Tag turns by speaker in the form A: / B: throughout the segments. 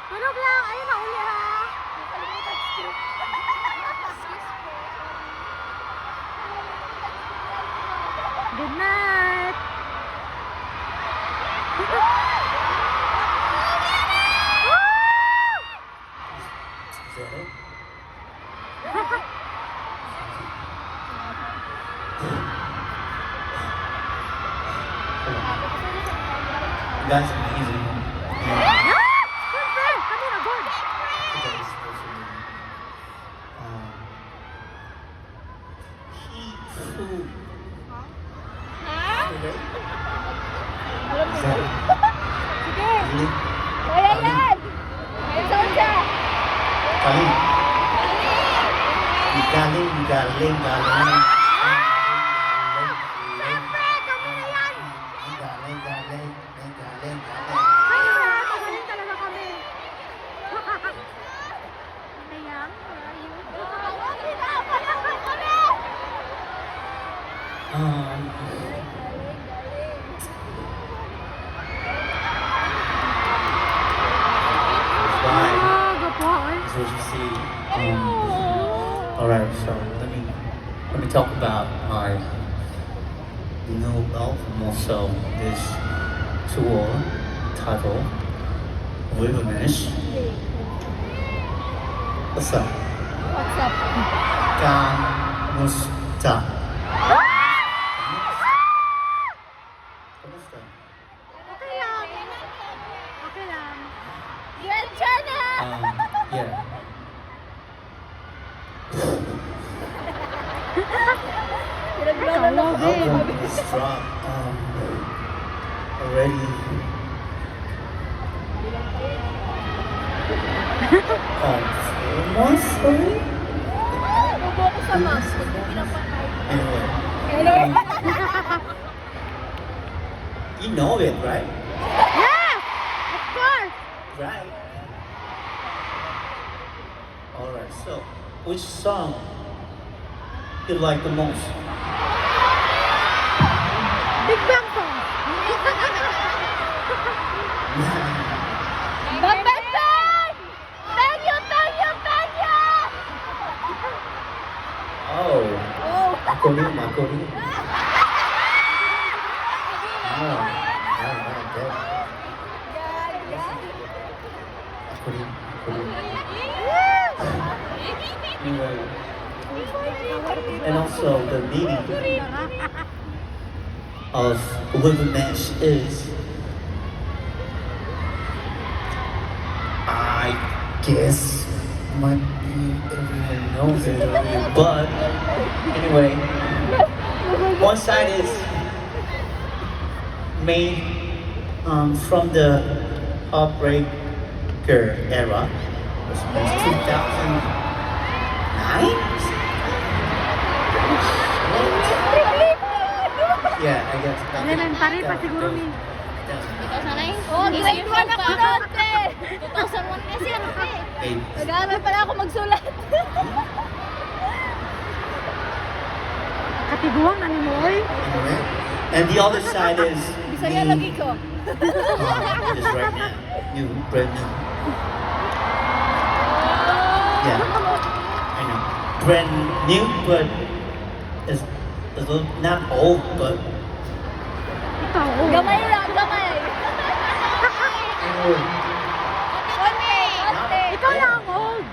A: Tulog lang. Ayun na uli ha. Good night.
B: Is that it? You guys are amazing. Yeah.
A: Siyempre, kami na good.
B: You guys are supposed to be, he, who. Okay. Is that it?
A: Sige.
B: Really?
A: Kaya yan. Saan siya?
B: Galing. Galing.
A: Siyempre, kami na yan.
B: Galing.
A: Siyempre, magaling talaga kami. Ayan.
B: Bye.
A: Gapo, eh.
B: As you see, all right. So let me talk about my new album. Also, this tour title, Wilderness. What's up?
A: What's up?
B: Kamusta? Kamusta?
A: Okay lang. Okay lang. Yan siya na!
B: Yeah. The album is dropped already. 4 months already? Anyway. You know it, right?
A: Yes! Of course!
B: Right. Alright, so which song you like the most?
A: Big Bang song! Bang Bang Bang! Thank you!
B: Oh,
A: Oh!
B: ako rin. Oh, good. Ako rin. Anyway, and also the meaning of Wilderness is, I guess, might be everyone knows it already, but anyway, one side is made from the Heartbreaker era, which means 2009? Yeah, I guess.
A: Elementary pa siguro ni.
B: 2009.
A: Oh, 2001 ako noon, te! 2001 kasi ano, te?
B: Eight.
A: Nag-aaral pala ako magsulat. Katiguan, ano mo, oy?
B: Anyway, and the other side is
A: Bisaya
B: me,
A: lagi ko.
B: just right now, new, brand new. Yeah, I know, brand new, but it's not old, but
A: Ikaw, oh. Gamay lang, gamay.
B: old.
A: Ikaw lang ang old.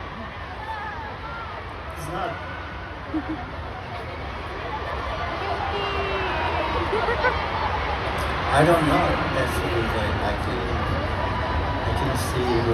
B: It's not. I don't know. That's what I can see.